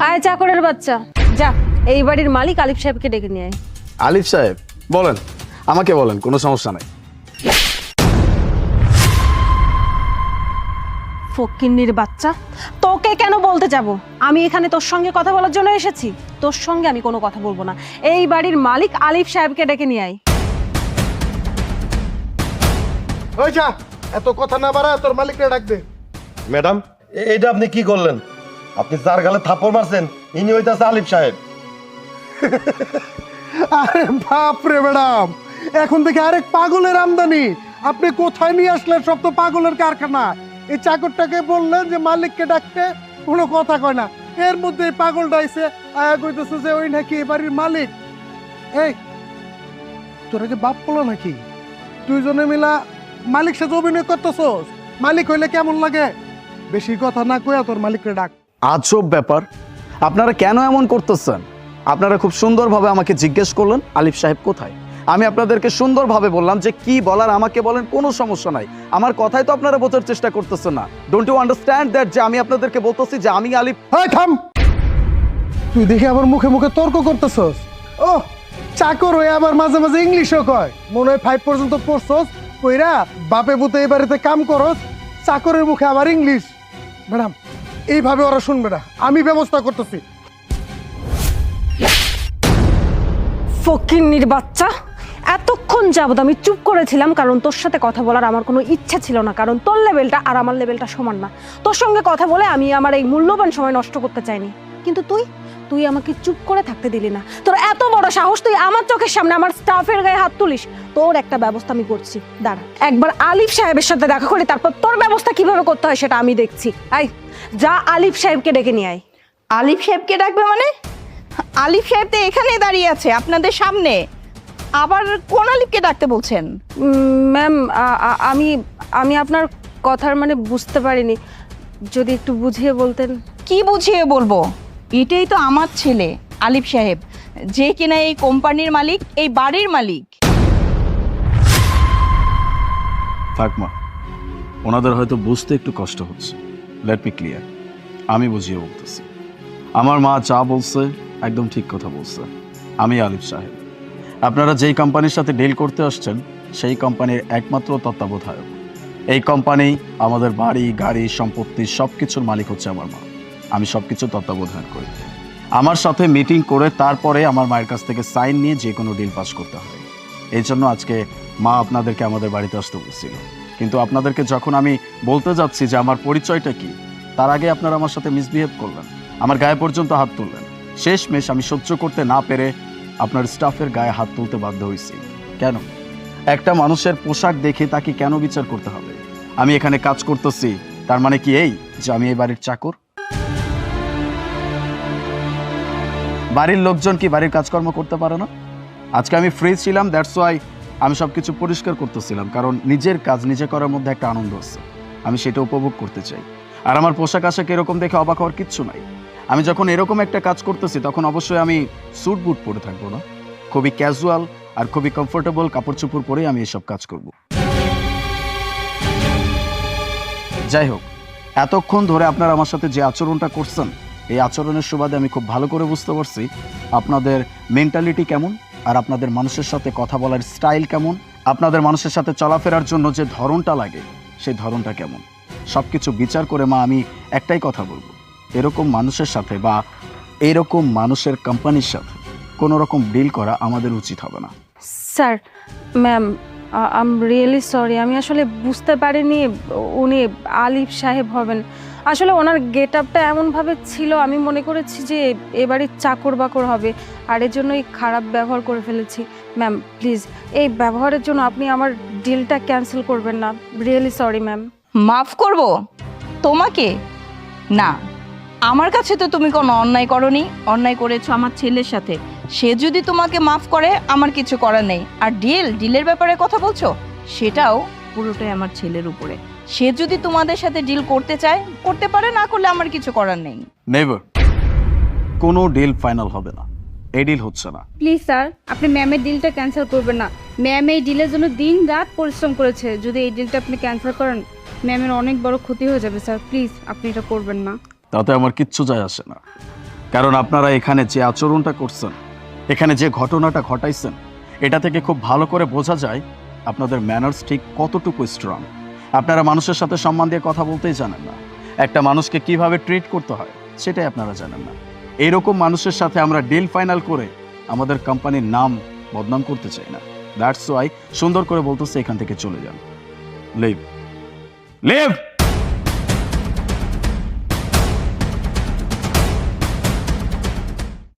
আয় চাকরের বাচ্চা, যা এই বাড়ির মালিক আলিফ সাহেবকে ডেকে নিয়ে আয়। আলিফ সাহেব বলেন, আমাকে বলেন, কোনো সমস্যা নাই। ফকিন্নির বাচ্চা, তোকে কেন বলতে যাব? আমি এখানে তোর সঙ্গে কথা বলার জন্য এসেছি। তোর সঙ্গে আমি কোনো কথা বলবো না। এই বাড়ির মালিক আলিফ সাহেবকে ডেকে নিয়ে আয়। ওই যা, এত কথা না বাড়া, তোর মালিককে ডাক দে। ম্যাডাম, এইটা আপনি কি করলেন? আপনি যার গালে থাপ্পড় মারছেন ইনি হইতাছে আলিফ সাহেব। আরে বাপ রে ম্যাডাম, এখন থেকে আরেক পাগলের আমদানি। আপনি কোথায় নিয়ে আসলেন? সব তো পাগলের কারখানা। এই চাকরটাকে বললেন যে মালিককে ডাকতে, কোনো কথা কয় না। এর মধ্যে এই পাগলটা আইছে, আয়া কইতেছে যে ওই নাকি এই বাড়ির মালিক। এই তোরা কি বাপ বলো নাকি? দুইজনে মিলা মালিক সাথে অভিনয় করতেছস। মালিক হইলে কেমন লাগে? বেশি কথা না কইয়া তোর মালিককে ডাক। আজব ব্যাপার, আপনারা কেন এমন করতেছেন? আপনারা খুব সুন্দরভাবে আমাকে জিজ্ঞেস করলেন আলিফ সাহেব কোথায়। আমি আপনাদেরকে সুন্দরভাবে বললাম যে কি বলার আমাকে বলেন, কোনো সমস্যা নাই। আমার কথাই তো আপনারা বোঝার চেষ্টা করতেছেন না। ডোন্ট ইউ আন্ডারস্ট্যান্ড দ্যাট যে আমি আপনাদেরকে বলতেছি যে আমি আলিফ। এই থাম, তুই দেখে আবার মুখে মুখে তর্ক করতেছস। ও চাকর হয়ে আবার মাঝে মাঝে ইংলিশও কয়। মনে হয় 5 পর্যন্ত পড়ছস, কইরা বাপে বুতে এই বাড়িতে কাম করস, চাকরের মুখে আবার ইংলিশ। ম্যাডাম, এইভাবে ওরা শুনবে না, আমি ব্যবস্থা করতেছি। ফকিন্নির বাচ্চা, এতক্ষণ যাবত আমি চুপ করেছিলাম কারণ তোর সাথে কথা বলার আমার কোনো ইচ্ছা ছিল না, কারণ তোর লেভেলটা আর আমার লেভেলটা সমান না। তোর সঙ্গে কথা বলে আমি আমার এই মূল্যবান সময় নষ্ট করতে চাইনি, কিন্তু তুই আমাকে চুপ করে থাকতে দিলি না। তোর এত বড় সাহস, তুই আমার চোখের সামনে আমার স্টাফের গায়ে হাত তুলিস। তোর একটা ব্যবস্থা আমি করছি, দাঁড়া। একবার আলিফ সাহেবের সাথে দেখা করি, তারপর তোর ব্যবস্থা কিভাবে করতে হয় সেটা আমি দেখছি। আই যা, আলিফ সাহেবকে ডেকে নিয়ে আয়। আলিফ সাহেবকে ডাকবে মানে? আলিফ সাহেব তো এখানে দাঁড়িয়ে আছে আপনাদের সামনে, আবার কোন আলিফকে ডাকতে বলছেন? ম্যাম, আমি আপনার কথার মানে বুঝতে পারিনি, যদি একটু বুঝিয়ে বলতেন। কি বুঝিয়ে বলবো? এটাই তো আমার ছেলে আলিফ সাহেব, যে কিনা এই কোম্পানির মালিক, এই বাড়ির মালিক। থাক মা, ওনাদের হয়তো বুঝতে একটু কষ্ট হচ্ছে। লেট মি ক্লিয়ার, আমি বুঝিয়ে বলতেছি। আমার মা যা বলছে একদম ঠিক কথা বলছে। আমি আলিফ সাহেব, আপনারা যেই কোম্পানির সাথে ডিল করতে আসছেন সেই কোম্পানির একমাত্র তত্ত্বাবধায়ক। এই কোম্পানি, আমাদের বাড়ি গাড়ি সম্পত্তি সব কিছুর মালিক হচ্ছে আমার মা। আমি সব কিছু তত্ত্বাবধান করি। আমার সাথে মিটিং করে তারপরে আমার মায়ের কাছ থেকে সাইন নিয়ে যে কোনো ডিল পাস করতে হয়। এই জন্য আজকে মা আপনাদেরকে আমাদের বাড়িতে আসতে বলছিল, কিন্তু আপনাদেরকে যখন আমি বলতে যাচ্ছি যে আমার পরিচয়টা কি, তার আগে আপনারা আমার সাথে মিসবিহেভ করলেন, আমার গায়ে পর্যন্ত হাত তুললেন। শেষমেশ আমি সহ্য করতে না পেরে আপনার স্টাফের গায়ে হাত তুলতে বাধ্য হয়েছি। কেন? একটা মানুষের পোশাক দেখে তাকে কেন বিচার করতে হবে? আমি এখানে কাজ করতেছি, তার মানে কি এই যে আমি এই বাড়ির চাকর? বাড়ির লোকজন কি বাড়ির কাজকর্ম করতে পারে না? আজকে আমি ফ্রি ছিলাম, দ্যাটস ওয়াই আমি সবকিছু পরিষ্কার করতেছিলাম, কারণ নিজের কাজ নিজে করার মধ্যে একটা আনন্দ আছে, আমি সেটা উপভোগ করতে চাই। আর আমার পোশাক আশাক এরকম দেখে অবাক হওয়ার কিচ্ছু নাই। আমি যখন এরকম একটা কাজ করতেছি তখন অবশ্যই আমি স্যুট বুট পরে থাকবো না, খুবই ক্যাজুয়াল আর খুবই কমফোর্টেবল কাপড় চোপড় পরেই আমি এসব কাজ করব। যাই হোক, এতক্ষণ ধরে আপনারা আমার সাথে যে আচরণটা করছেন, এই আচরণের সুবাদে আমি খুব ভালো করে বুঝতে পারছি আপনাদের মেন্টালিটি কেমন, আর আপনাদের মানুষের সাথে কথা বলার স্টাইল কেমন, আপনাদের মানুষের সাথে চলাফেরার জন্য যে ধরনটা লাগে সেই ধরনটা কেমন। সব কিছু বিচার করে মা আমি একটাই কথা বলবো, এরকম মানুষের সাথে বা এরকম মানুষের কোম্পানির সাথে কোনো রকম ডিল করা আমাদের উচিত হবে না। Sir, ma'am, I am really sorry. আমি আসলে বুঝতে পারিনি উনি আলিফ সাহেব হবেন। আসলে ওনার গেট আপটা এমনভাবে ছিল, আমি মনে করেছি যে এবারই চাকর বাকর হবে, আর এর জন্যই খারাপ ব্যবহার করে ফেলেছি। ম্যাম প্লিজ, এই ব্যবহারের জন্য আপনি আমার ডিলটা ক্যান্সেল করবেন না। Really sorry ma'am. মাফ করব তোমাকে? না, আমার কাছে তো তুমি কোনো অন্যায় করনি। অন্যায় করেছো আমার ছেলের সাথে, সে যদি তোমাকে মাফ করে আমার কিছু করার নেই। আর ডিলের ব্যাপারে কথা বলছো, সেটাও পুরোটাই আমার ছেলের উপরে। সে যদি তোমাদের সাথে ডিল করতে চায় করতে পারে, না করলে আমার কিছু করার নেই। নেভার, কোনো ডিল ফাইনাল হবে না, এই ডিল হচ্ছে না। প্লিজ স্যার, আপনি ম্যামের ডিলটা ক্যান্সেল করবেন না। ম্যাম এই ডিলের জন্য দিন রাত পরিশ্রম করেছে। যদি এই ডিলটা আপনি ক্যান্সেল করেন, ম্যামের অনেক বড় ক্ষতি হয়ে যাবে স্যার। প্লিজ আপনি এটা করবেন না। তাতে আমার কিচ্ছু যায় আসে না। কারণ আপনারা এখানে যে আচরণটা করছেন, এখানে যে ঘটনাটা ঘটাইছেন, এটা থেকে খুব ভালো করে বোঝা যায় আপনাদের ম্যানার্স ঠিক কতটুকু স্ট্রং। আপনারা মানুষের সাথে সম্মান দিয়ে কথা বলতেই জানেন না, একটা মানুষকে কিভাবে ট্রিট করতে হয় সেটাই আপনারা জানেন না। এইরকম মানুষের সাথে আমরা ডিল ফাইনাল করে আমাদের কোম্পানির নাম বদনাম করতে চাই না। দ্যাটস ওয়াই সুন্দর করে বলতেছে এখান থেকে চলে যান। Leave leave